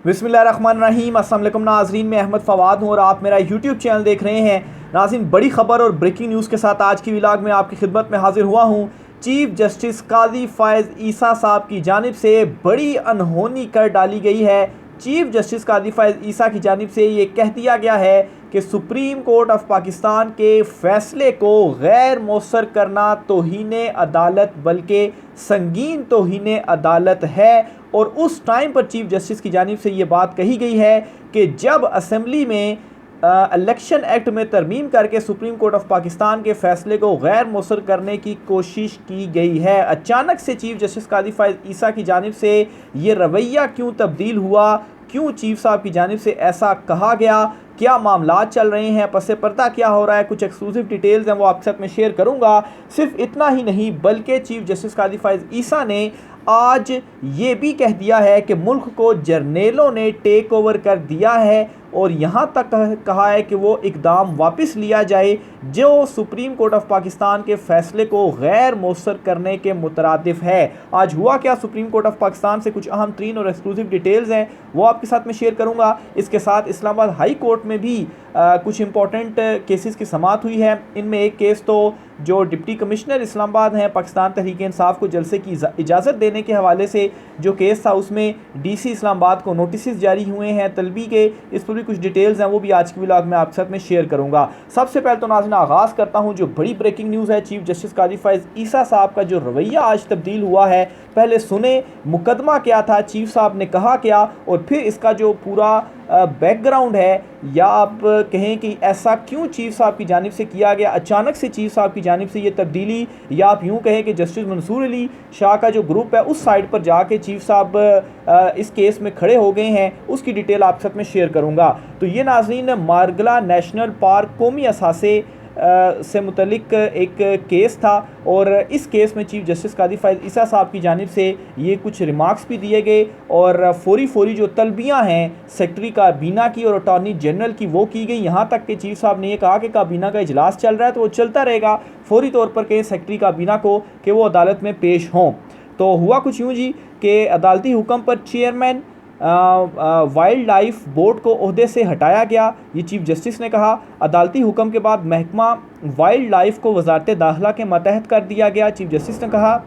बिस्मिल्लाहिर्रहमानिर्रहीम। अस्सलाम वालेकुम नाज़रीन, मैं अहमद फ़वाद हूँ और आप मेरा यूट्यूब चैनल देख रहे हैं। नाज़रीन, बड़ी ख़बर और ब्रेकिंग न्यूज़ के साथ आज की व्लॉग में आपकी खिदमत में हाजिर हुआ हूँ। चीफ जस्टिस काजी फ़ायज़ ईसा साहब की जानिब से बड़ी अनहोनी कर डाली गई है। चीफ जस्टिस काजी फ़ायज़ ईसा की जानिब से ये कह दिया गया है कि सुप्रीम कोर्ट ऑफ पाकिस्तान के फ़ैसले को गैर मौसर करना तौहीन अदालत बल्कि संगीन तौहीन अदालत है। और उस टाइम पर चीफ जस्टिस की जानिब से ये बात कही गई है कि जब असम्बली में इलेक्शन एक्ट में तरमीम करके सुप्रीम कोर्ट ऑफ पाकिस्तान के फ़ैसले को गैर मौसर करने की कोशिश की गई है। अचानक से चीफ जस्टिस काजी फ़ायज़ ईसा की जानिब से ये रवैया क्यों तब्दील हुआ, क्यों चीफ साहब की जानिब से ऐसा कहा गया, क्या मामला चल रहे हैं, पसे पर्दा क्या हो रहा है, कुछ एक्सक्लूसिव डिटेल्स हैं वो आपके साथ में शेयर करूंगा। सिर्फ इतना ही नहीं बल्कि चीफ जस्टिस काजी फ़ायज़ ईसा ने आज ये भी कह दिया है कि मुल्क को जर्नेलों ने टेक ओवर कर दिया है और यहाँ तक कहा है कि वो इकदाम वापस लिया जाए जो सुप्रीम कोर्ट ऑफ पाकिस्तान के फ़ैसले को गैर मौसर करने के मुतरादिफ है। आज हुआ क्या, सुप्रीम कोर्ट ऑफ पाकिस्तान से कुछ अहम तरीन और एक्सक्लूसिव डिटेल्स हैं वो आपके साथ में शेयर करूँगा। इसके साथ इस्लामाबाद हाई कोर्ट में भी कुछ इंपॉर्टेंट केसेस की समाअत हुई है। इनमें एक केस तो जो डिप्टी कमिश्नर इस्लामाबाद हैं पाकिस्तान तहरीक इंसाफ को जलसे की इजाज़त देने के हवाले से जो केस था उसमें डीसी इस्लामाबाद को नोटिस जारी हुए हैं तलबी के। इस पर भी कुछ डिटेल्स हैं वो भी आज की व्लॉग में आपके साथ में शेयर करूंगा। सबसे पहले तो नाज़रीन आगाज़ करता हूं जो बड़ी ब्रेकिंग न्यूज़ है चीफ जस्टिस काजी फ़ायज़ ईसा साहब का जो रवैया आज तब्दील हुआ है। पहले सुने मुकदमा क्या था, चीफ साहब ने कहा क्या और फिर इसका जो पूरा बैकग्राउंड है या आप कहें कि ऐसा क्यों चीफ साहब की जानिब से किया गया, अचानक से चीफ साहब की जानिब से ये तब्दीली, या आप यूँ कहें कि जस्टिस मंसूर अली शाह का जो ग्रुप है उस साइड पर जाके चीफ साहब इस केस में खड़े हो गए हैं, उसकी डिटेल आप साथ में शेयर करूँगा। तो ये नाज़रीन मारगला नेशनल पार्क कौमी असासे से मुतलिक एक केस था और इस केस में चीफ जस्टिस काजी फ़ायज़ ईसा साहब की जानिब से ये कुछ रिमार्क्स भी दिए गए और फौरी जो तलबियाँ हैं सेक्रेटरी काबीना की और अटॉर्नी जनरल की वो की गई। यहाँ तक कि चीफ साहब ने ये कहा कि काबीना का इजलास चल रहा है तो वो चलता रहेगा, फौरी तौर पर कहें सेक्रेटरी काबीना को कि वो अदालत में पेश हों। तो हुआ कुछ यूँ जी कि अदालती हुक्म पर चेयरमैन वाइल्ड लाइफ बोर्ड को ओहदे से हटाया गया, ये चीफ जस्टिस ने कहा। अदालती हुक्म के बाद महकमा वाइल्ड लाइफ को वजारत दाखिला के मातहत कर दिया गया। चीफ जस्टिस ने कहा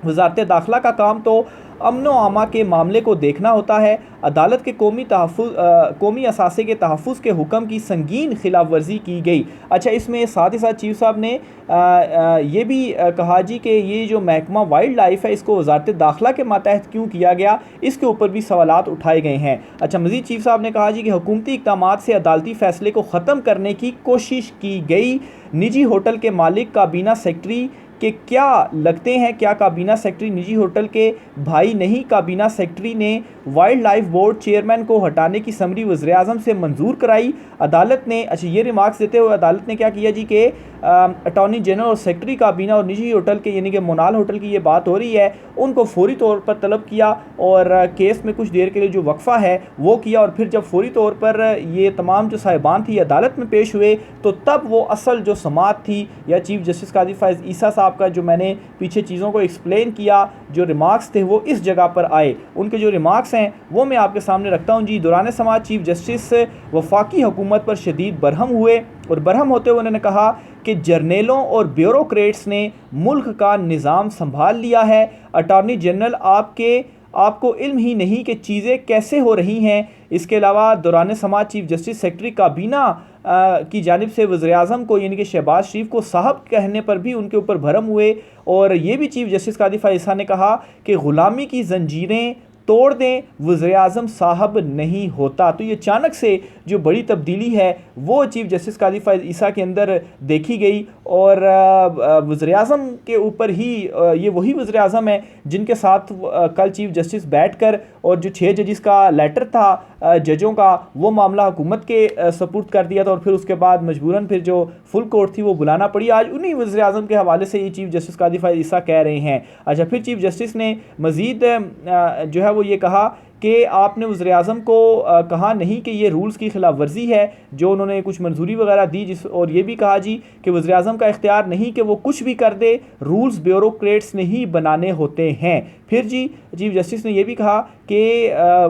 वजारत दाखिला का काम तो अमन व आमा के मामले को देखना होता है। अदालत के कौमी असासे के तहफ़्फ़ुज़ के हुक्म की संगीन खिलाफ वर्जी की गई। अच्छा, इसमें साथ ही साथ चीफ साहब ने ये भी कहा जी कि ये जो महकमा वाइल्ड लाइफ है इसको वजारत दाखिला के मातहत क्यों किया गया, इसके ऊपर भी सवालात उठाए गए हैं। अच्छा, मज़ीद चीफ साहब ने कहा जी कि हुकूमती इक़दामात से अदालती फ़ैसले को ख़त्म करने की कोशिश की गई। निजी होटल के मालिक काबीना सेक्रेटरी कि क्या लगते हैं, क्या काबीना सेक्रेटरी निजी होटल के भाई नहीं? काबीना सेक्रेटरी ने वाइल्ड लाइफ बोर्ड चेयरमैन को हटाने की समरी वज़ीर आज़म से मंजूर कराई। अदालत ने अच्छा ये रिमार्क्स देते हुए अदालत ने क्या किया जी कि अटॉर्नी जनरल और सेक्रेटरी काबीना और निजी होटल के यानी कि मोनाल होटल की ये बात हो रही है उनको फौरी तौर पर तलब किया और केस में कुछ देर के लिए जो वक्फ़ा है वो किया और फिर जब फौरी तौर पर ये तमाम जो साहिबान थी अदालत में पेश हुए तो तब वो असल जो समाअत थी या चीफ जस्टिस काजी फ़ायज़ ईसा साहब का जो मैंने पीछे चीज़ों को एक्सप्लेन किया जो रिमार्क्स थे वो इस जगह पर आए। उनके जो रिमार्क्स हैं वो मैं आपके सामने रखता हूँ जी। दौरान समाअत चीफ जस्टिस वफाकी हुकूमत पर शदीद बरहम हुए और बरहम होते हुए उन्होंने कहा कि जर्नेलों और ब्यूरोक्रेट्स ने मुल्क का निज़ाम संभाल लिया है। अटॉर्नी जनरल आपको इल्म ही नहीं कि चीज़ें कैसे हो रही हैं। इसके अलावा दौरान समाअत चीफ जस्टिस सेक्रेटरी काबीना की जानिब से वज़ीर आज़म को यानी कि शहबाज शरीफ को साहब कहने पर भी उनके ऊपर भरम हुए और ये भी चीफ जस्टिस काजी फ़ायज़ ईसा ने कहा कि ग़ुलामी की ज़ंजीरें तोड़ दें, वज़ीर आज़म साहब नहीं होता। तो ये अचानक से जो बड़ी तब्दीली है वो चीफ जस्टिस काजी फ़ायज़ ईसा के अंदर देखी गई और वज़ीर आज़म के ऊपर ही ये वही वज़ीर आज़म है जिनके साथ कल चीफ जस्टिस बैठकर और जो 6 जजिस का लेटर था जजों का वो मामला हुकूमत के सपुर्द कर दिया था और फिर उसके बाद मजबूरन फिर जो फुल कोर्ट थी वो बुलाना पड़ी। आज उन्हीं वज़ीर आज़म के हवाले से ये चीफ जस्टिस काजी फ़ायज़ ईसा कह रहे हैं। अच्छा, फिर चीफ जस्टिस ने मज़ीद जो है वो ये कहा कि आपने वज़ीर आज़म को कहा नहीं कि ये रूल्स की खिलाफ वर्जी है जो उन्होंने कुछ मंजूरी वगैरह दी और ये भी कहा जी कि वज़ीर आज़म का इख्तियार नहीं कि वो कुछ भी कर दे, रूल्स ब्यूरोक्रेट्स ने ही बनाने होते हैं। फिर जी चीफ जस्टिस ने यह भी कहा कि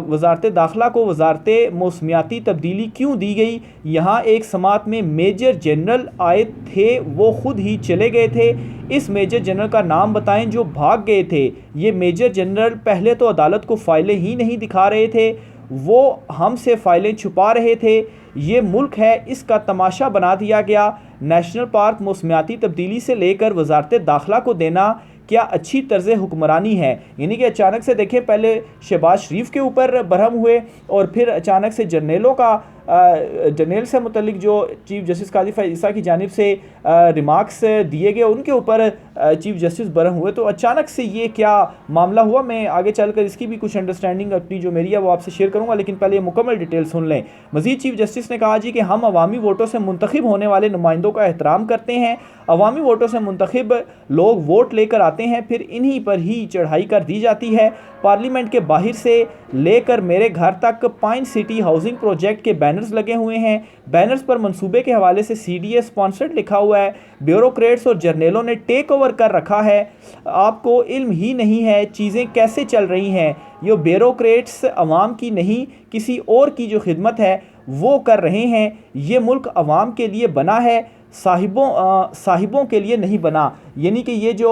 वजारत दाखिला को वजारत मौसमियाती तब्दीली क्यों दी गई। यहाँ एक समात में मेजर जनरल आए थे, वो खुद ही चले गए थे। इस मेजर जनरल का नाम बताएं जो भाग गए थे। ये मेजर जनरल पहले तो अदालत को फाइलें ही नहीं दिखा रहे थे, वो हमसे फाइलें छुपा रहे थे। ये मुल्क है, इसका तमाशा बना दिया गया। नेशनल पार्क मौसमियाती तब्दीली से लेकर वजारत दाखिला को देना क्या अच्छी तर्ज हुक्मरानी है। यानी कि अचानक से देखें, पहले शहबाज शरीफ के ऊपर बरहम हुए और फिर अचानक से जर्नल से मुतलिक जो चीफ जस्टिस काजी फैज़ ईसा की जानिब से रिमार्क्स दिए गए उनके ऊपर चीफ जस्टिस बरहम हुए। तो अचानक से ये क्या मामला हुआ, मैं आगे चलकर इसकी भी कुछ अंडरस्टैंडिंग अपनी जो मेरी है वो आपसे शेयर करूंगा, लेकिन पहले ये मुकम्मल डिटेल सुन लें। मजीद चीफ जस्टिस ने कहा जी कि हम अवामी वोटों से मुंतखब होने वाले नुमाइंदों का एहतराम करते हैं। अवामी वोटों से मुंतखब लोग वोट लेकर आते हैं, फिर इन्हीं पर ही चढ़ाई कर दी जाती है। पार्लियामेंट के बाहर से लेकर मेरे घर तक पाइन सिटी हाउसिंग प्रोजेक्ट के बैनर्स लगे हुए हैं। बैनर्स पर मंसूबे के हवाले से CDA स्पॉन्सर्ड लिखा हुआ है। ब्यूरोक्रेट्स और जर्नलों ने टेक ओवर कर रखा है। आपको इल्म ही नहीं है चीज़ें कैसे चल रही हैं। ये ब्यूरोक्रेट्स अवाम की नहीं किसी और की जो खिदमत है वो कर रहे हैं। ये मुल्क अवाम के लिए बना है, साहिबों के लिए नहीं बना। यानी कि ये जो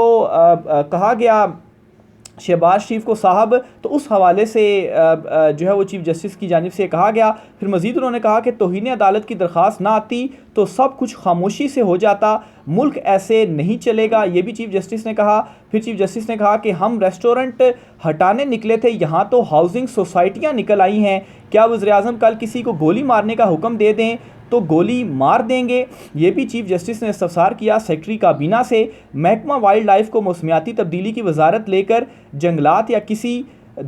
कहा गया शहबाज शरीफ को साहब, तो उस हवाले से जो है वो चीफ जस्टिस की जानिब से कहा गया। फिर मज़ीद उन्होंने कहा कि तौहीन अदालत की दरख्वास्त ना आती तो सब कुछ खामोशी से हो जाता, मुल्क ऐसे नहीं चलेगा, ये भी चीफ जस्टिस ने कहा। फिर चीफ जस्टिस ने कहा कि हम रेस्टोरेंट हटाने निकले थे, यहाँ तो हाउसिंग सोसाइटियाँ निकल आई हैं। क्या वज़ीर-ए-आज़म कल किसी को गोली मारने का हुक्म दे दें तो गोली मार देंगे। ये भी चीफ जस्टिस ने इस्तफसार किया सेक्रेटरी काबीना से। महकमा वाइल्ड लाइफ को मौसमियाती तब्दीली की वजारत लेकर जंगलात या किसी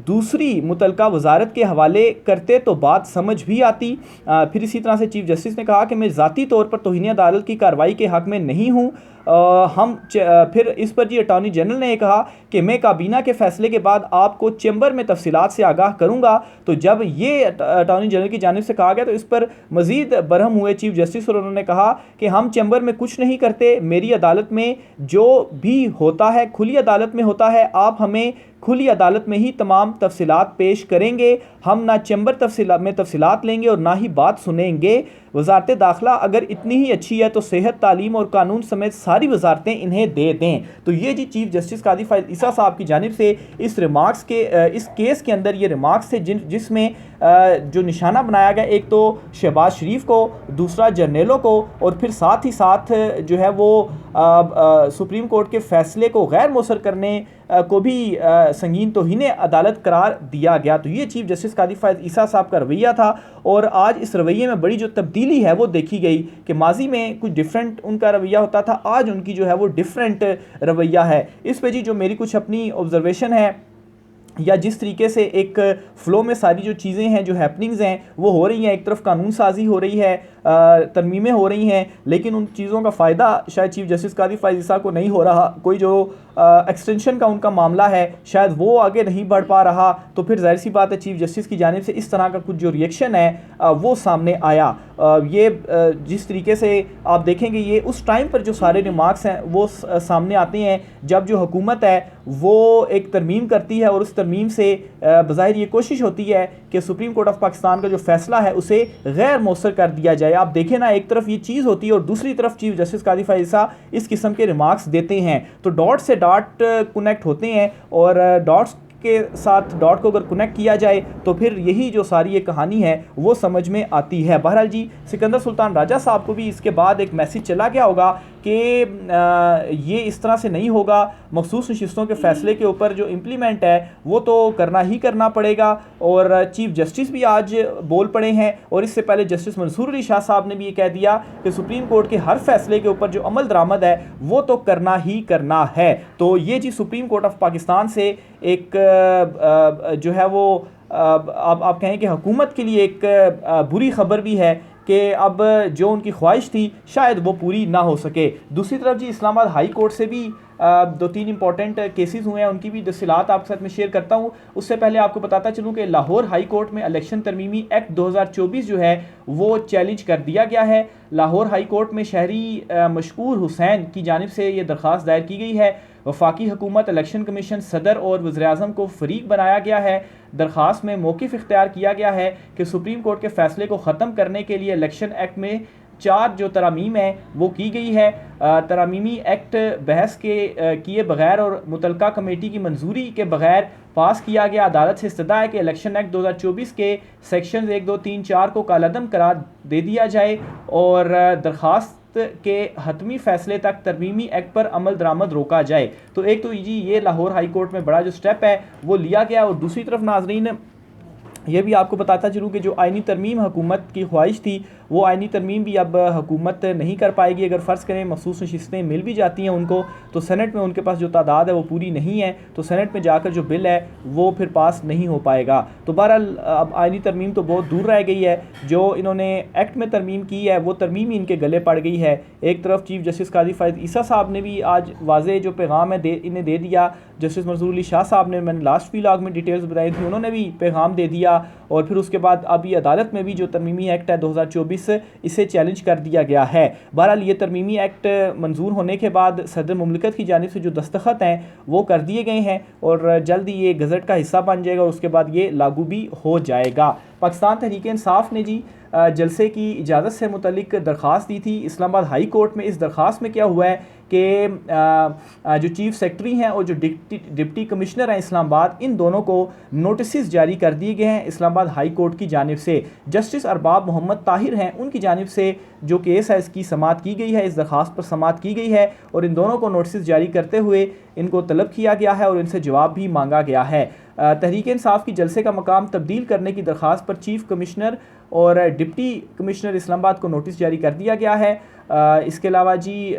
दूसरी मुतलका वजारत के हवाले करते तो बात समझ भी आती। फिर इसी तरह से चीफ जस्टिस ने कहा कि मैं ज़ाती तौर पर तौहीन अदालत की कार्रवाई के हक़ में नहीं हूँ। फिर इस पर जी अटॉर्नी जनरल ने कहा कि मैं काबीना के फैसले के बाद आपको चैम्बर में तफसीलात से आगाह करूँगा। तो जब ये अटॉर्नी जनरल की जानिब से कहा गया तो इस पर मज़ीद बरहम हुए चीफ जस्टिस और उन्होंने कहा कि हम चैम्बर में कुछ नहीं करते, मेरी अदालत में जो भी होता है खुली अदालत में होता है, आप हमें खुली अदालत में ही तमाम तफसीलात पेश करेंगे। हम ना चैम्बर में तफसीलात लेंगे और ना ही बात सुनेंगे। वजारत दाखिला अगर इतनी ही अच्छी है तो सेहत, तालीम और कानून समेत सारी वजारतें इन्हें दे दें। तो ये जी चीफ जस्टिस काजी फैज़ ईसा साहब की जानिब से इस रिमार्क्स के इस केस के अंदर ये रिमार्क्स थे जिसमें जो निशाना बनाया गया, एक तो शहबाज शरीफ को, दूसरा जर्नलों को, और फिर साथ ही साथ जो है वो सुप्रीम कोर्ट के फैसले को गैर मौसर करने को भी संगीन तौहीन अदालत करार दिया गया। तो ये चीफ जस्टिस काजी फैज़ ईसा साहब का रवैया था और आज इस रवैये में बड़ी जो तब्दीली है वो देखी गई कि माजी में कुछ डिफरेंट उनका रवैया होता था, आज उनकी जो है वो डिफरेंट रवैया है। इस पे जी जो मेरी कुछ अपनी ऑब्जर्वेशन है या जिस तरीके से एक फ़्लो में सारी जो चीज़ें हैं, जो हैपनिंग्स हैं वो हो रही हैं, एक तरफ कानून साजी हो रही है, तरमीमें हो रही हैं, लेकिन उन चीज़ों का फ़ायदा शायद चीफ जस्टिस काजी फैज़ ईसा को नहीं हो रहा। कोई जो एक्सटेंशन का उनका मामला है शायद वो आगे नहीं बढ़ पा रहा। तो फिर जाहिर सी बात है चीफ जस्टिस की जानिब से इस तरह का कुछ जो रिएक्शन है वो सामने आया। ये जिस तरीके से आप देखेंगे ये उस टाइम पर जो सारे रिमार्क्स हैं वो सामने आते हैं जब जो हुकूमत है वो एक तरमीम करती है और उस तरमीम से बज़ाहिर ये कोशिश होती है कि सुप्रीम कोर्ट ऑफ पाकिस्तान का जो फैसला है उसे गैर मौसर कर दिया जाए। आप देखें ना, एक तरफ ये चीज़ होती है और दूसरी तरफ चीफ जस्टिस काजी फैज़ ईसा इस किस्म के रिमार्क्स देते हैं। तो डॉट से डॉट कनेक्ट होते हैं और डॉट्स के साथ डॉट को अगर कनेक्ट किया जाए तो फिर यही जो सारी ये कहानी है वो समझ में आती है। बहरहाल जी सिकंदर सुल्तान राजा साहब को भी इसके बाद एक मैसेज चला गया होगा कि ये इस तरह से नहीं होगा, मखसूस नशिस्तों के फ़ैसले के ऊपर जो इम्प्लीमेंट है वो तो करना ही करना पड़ेगा। और चीफ जस्टिस भी आज बोल पड़े हैं और इससे पहले जस्टिस मंसूर अली शाह साहब ने भी ये कह दिया कि सुप्रीम कोर्ट के हर फैसले के ऊपर जो अमल दरामद है वो तो करना ही करना है। तो ये जी सुप्रीम कोर्ट ऑफ पाकिस्तान से एक जो है वो आप कहें कि हुकूमत के लिए एक बुरी खबर भी है कि अब जो उनकी ख्वाहिश थी शायद वो पूरी ना हो सके। दूसरी तरफ जी इस्लामाबाद हाई कोर्ट से भी 2-3 इंपॉर्टेंट केसेस हुए हैं, उनकी भी तफसीलात आपके साथ में शेयर करता हूँ। उससे पहले आपको बताता चलूँ कि लाहौर हाई कोर्ट में इलेक्शन तरमीमी एक्ट 2024 जो है वो चैलेंज कर दिया गया है। लाहौर हाई कोर्ट में शहरी मशकूर हुसैन की जानिब से ये दरख्वास्त दायर की गई है। वफाकी हुकूमत, इलेक्शन कमीशन, सदर और वज़ीर-ए-आज़म को फरीक बनाया गया है। दरख्वास्त में मौक़िफ़ इख्तियार किया गया है कि सुप्रीम कोर्ट के फ़ैसले को ख़त्म करने के लिए इलेक्शन एक्ट में 4 जो तरमीम है वो की गई है। तरमीमी एक्ट बहस के किए बगैर और मुतलका कमेटी की मंजूरी के बगैर पास किया गया। अदालत से इस्तदा है कि इलेक्शन एक्ट 2024 के सेक्शन 1, 2, 3, 4 को कालअदम करार दे दिया जाए और दरख्वास्त के हतमी फैसले तक तरमीमी एक्ट पर अमल दरामद रोका जाए। तो एक तो जी ये लाहौर हाई कोर्ट में बड़ा जो स्टेप है वो लिया गया, और दूसरी तरफ नाजरीन ये भी आपको बताता चलूँ कि जो आइनी तरमीम हुकूमत की ख्वाहिश थी वो आइनी तरमीम भी अब हुकूमत नहीं कर पाएगी। अगर फ़र्ज़ करें मखसूस नशिस्तें मिल भी जाती हैं उनको, तो सेनेट में उनके पास जो तादाद है वो पूरी नहीं है, तो सेनेट में जाकर जो बिल है वो फिर पास नहीं हो पाएगा। तो बहरहाल अब आइनी तरमीम तो बहुत दूर रह गई है। जो इन्होंने एक्ट में तरमीम की है वो तरमीम ही इनके गले पड़ गई है। एक तरफ चीफ जस्टिस कादी फ़ायज़ ईसा साहब ने भी आज वाज़े जो पैगाम है इन्हें दे दिया। जस्टिस मंसूर अली शाह साहब ने, मैंने लास्ट व्लॉग में डिटेल्स बताई थी, उन्होंने भी पैगाम दे दिया। और फिर उसके बाद अब ये अदालत में भी जो तरमीमी एक्ट है 2024 इसे चैलेंज कर दिया गया है। बहरहाल ये तरमीमी एक्ट मंजूर होने के बाद सदर मुमलिकत की जानिब से जो दस्तखत हैं वो कर दिए गए हैं और जल्द ही ये गज़ट का हिस्सा बन जाएगा और उसके बाद ये लागू भी हो जाएगा। पाकिस्तान तहरीक इंसाफ ने जी जलसे की इजाज़त से मुतल्लिक दरख्वास्त दी थी इस्लामाबाद हाई कोर्ट में। इस दरख्वास्त में क्या हुआ है कि जो चीफ सेक्रेटरी हैं और जो डिप्टी कमिश्नर हैं इस्लामाबाद, इन दोनों को नोटिस जारी कर दिए गए हैं इस्लामाबाद हाई कोर्ट की जानिब से। जस्टिस अरबाब मोहम्मद ताहिर हैं, उनकी जानिब से जो केस है इसकी समाअत की गई है, इस दरख्वास्त पर समाअत की गई है और इन दोनों को नोटिस जारी करते हुए इनको तलब किया गया है और इनसे जवाब भी मांगा गया है। तहरीक इंसाफ की जलसे का मकाम तब्दील करने की दरख्वास्त पर चीफ कमिश्नर और डिप्टी कमिश्नर इस्लामाबाद को नोटिस जारी कर दिया गया है। इसके अलावा जी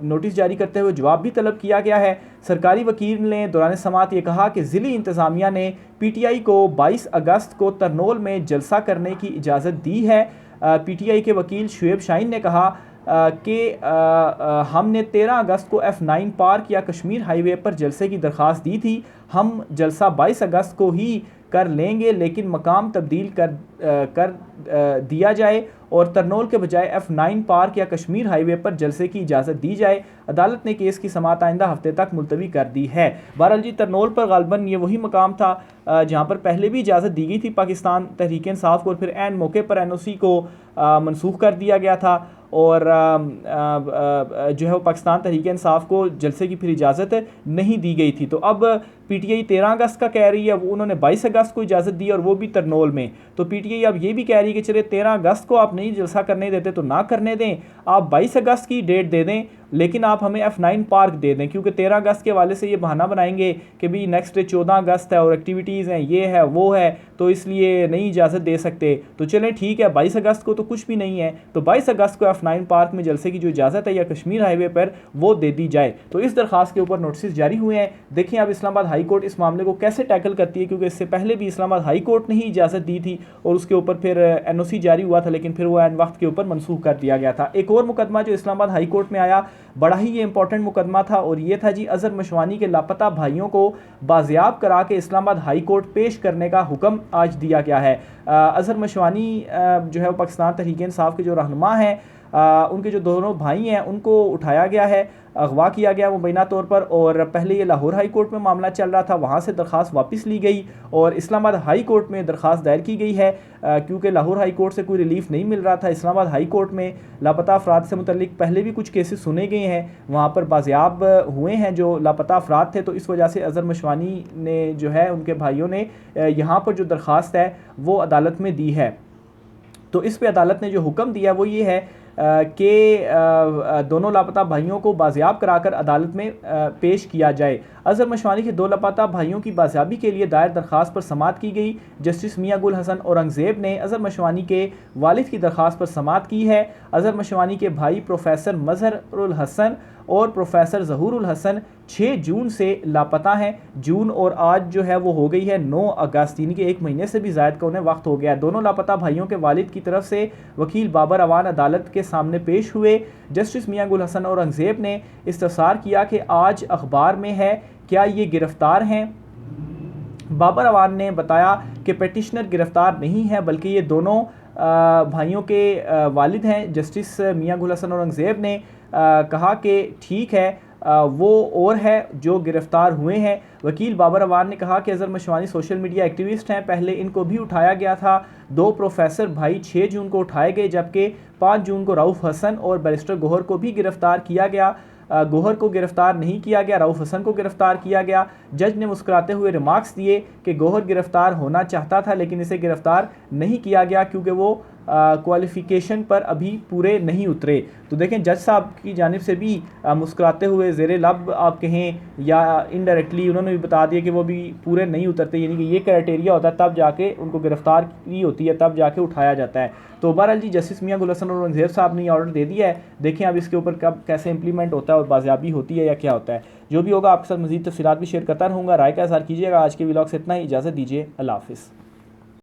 नोटिस जारी करते हुए जवाब भी तलब किया गया है। सरकारी वकील ने दौरान समाअत ये कहा कि ज़िली इंतज़ामिया ने PTI को 22 अगस्त को तरनोल में जलसा करने की इजाज़त दी है। PTI के वकील शुएब शाहीन ने कहा कि हमने 13 अगस्त को F9 पार्क या कश्मीर हाईवे पर जलसे की दरख्वास्त दी थी। हम जलसा 22 अगस्त को ही कर लेंगे, लेकिन मकाम तब्दील कर दिया जाए और तरनोल के बजाय F9 पार्क या कश्मीर हाईवे पर जलसे की इजाज़त दी जाए। अदालत ने केस की समाअत आइंदा हफ्ते तक मुलतवी कर दी है। बहरहाल जी तरनोल पर गालबन ये वही मकाम था जहाँ पर पहले भी इजाज़त दी गई थी पाकिस्तान तहरीक इंसाफ को और फिर ऐन मौके पर NOC को मनसूख कर दिया गया था और जो है वो पाकिस्तान तहरीक इंसाफ को जलसे की फिर इजाज़त नहीं दी गई थी। तो अब PTI 13 अगस्त का कह रही है, वो उन्होंने 22 अगस्त को इजाज़त दी और वो भी तरनोल में। तो PTI अब ये भी कह रही है कि चले 13 अगस्त को आप नहीं जलसा करने देते तो ना करने दें, आप 22 अगस्त की डेट दे दें, लेकिन आप हमें F9 पार्क दे दें, क्योंकि 13 अगस्त के वाले से ये बहाना बनाएंगे कि भी नेक्स्ट डे 14 अगस्त है और एक्टिविटीज़ हैं, ये है वो है, तो इसलिए नहीं इजाज़त दे सकते। तो चलें ठीक है, 22 अगस्त को तो कुछ भी नहीं है, तो 22 अगस्त को F9 पार्क में जलसे की जो इजाज़त है या कश्मीर हाईवे पर वो दे दी जाए। तो इस दरख्वास्त के ऊपर नोटिस जारी हुए हैं। देखिए अब इस्लामाबाद हाई कोर्ट इस मामले को कैसे टैकल करती है, क्योंकि इससे पहले भी इस्लामाबाद हाई कोर्ट ने ही इजाज़त दी थी और उसके ऊपर फिर NOC जारी हुआ था, लेकिन फिर वो ऐन वक्त के ऊपर मनसूख कर दिया गया था। एक और मुकदमा जो इस्लामाबाद हाई कोर्ट में आया, बड़ा ही ये इंपॉर्टेंट मुकदमा था और ये था जी अज़हर मशवानी के लापता भाइयों को बाजियाब करा के इस्लामाबाद हाई कोर्ट पेश करने का हुक्म आज दिया गया है। अज़हर मशवानी जो है वो पाकिस्तान तहरीक इंसाफ के जो रहनुमा हैं, उनके जो दोनों भाई हैं उनको उठाया गया है, अगवा किया गया मुबैना तौर पर, और पहले ये लाहौर हाई कोर्ट में मामला चल रहा था, वहाँ से दरख्वास्त वापस ली गई और इस्लामाबाद हाई कोर्ट में दरख्वास्त दायर की गई है क्योंकि लाहौर हाई कोर्ट से कोई रिलीफ नहीं मिल रहा था। इस्लामाबाद हाई कोर्ट में लापता अफराद से मुतल्लिक पहले भी कुछ केसेस सुने गए हैं, वहाँ पर बाजियाब हुए हैं जो लापता अफराद थे, तो इस वजह से अज़हर मशवानी ने जो है उनके भाइयों ने यहाँ पर जो दरख्वास्त है वो अदालत में दी है। तो इस पर अदालत ने जो हुक्म दिया वो ये है कि दोनों लापता भाइयों को बाजियाब कराकर अदालत में पेश किया जाए। अज़हर मशवानी के 2 लापता भाइयों की बाजियाबी के लिए दायर दरख्वास्त पर समाअत की गई। जस्टिस मियां गुल हसन औरंगज़ेब ने अज़हर मशवानी के वालिद की दरख्वास्त पर समाअत की है। अज़हर मशवानी के भाई प्रोफेसर मज़हरुल हसन और प्रोफेसर ज़हूरुल हसन 6 जून से लापता हैं। जून और आज जो है वो हो गई है 9 अगस्त, यानी कि 1 महीने से भी ज़ायद का उन्हें वक्त हो गया। दोनों लापता भाइयों के वालिद की तरफ से वकील बाबर अवान अदालत के सामने पेश हुए। जस्टिस मियां गुल हसन औरंगज़ेब ने इस्तफसार किया कि आज अखबार में है, क्या ये गिरफ्तार हैं? बाबर अवान ने बताया कि पेटिशनर गिरफ्तार नहीं है बल्कि ये दोनों भाइयों के वालिद हैं। जस्टिस मियां गुल हसन औरंगज़ेब ने कहा कि ठीक है, वो और है जो गिरफ्तार हुए हैं। वकील बाबर अवान ने कहा कि Azhar Mashwani social media activist हैं, पहले इनको भी उठाया गया था। 2 प्रोफेसर भाई 6 जून को उठाए गए, जबकि 5 जून को रऊफ़ हसन और बैरिस्टर गौहर को भी गिरफ्तार किया गया। गौहर को गिरफ्तार नहीं किया गया, रऊफ़ हसन को गिरफ्तार किया गया। जज ने मुस्कुराते हुए रिमार्क्स दिए कि गौहर गिरफ्तार होना चाहता था लेकिन इसे गिरफ्तार नहीं किया गया क्योंकि वो क्वालिफ़िकेशन पर अभी पूरे नहीं उतरे। तो देखें, जज साहब की जानिब से भी मुस्कुराते हुए ज़ेरे लब आप कहें या इनडायरेक्टली उन्होंने भी बता दिया कि वो भी पूरे नहीं उतरते, यानी कि ये क्राइटेरिया होता है तब जाके उनको गिरफ्तार की होती है, तब जाके उठाया जाता है। तो बहरहाल जी, जस्टिस मियां गुल हसन और औरंगज़ेब साहब ने ये ऑर्डर दे दिया है। देखें अब इसके ऊपर कब कैसे इंप्लीमेंट होता है और बाज़ियाबी होती है या क्या होता है। जो भी होगा आपके साथ मज़ीद तफ़सीलात भी शेयर करता रहूँगा। राय का इज़हार कीजिएगा। आज के व्लॉग से इतना ही, इजाज़त दीजिए। अल्लाह हाफ़िज़।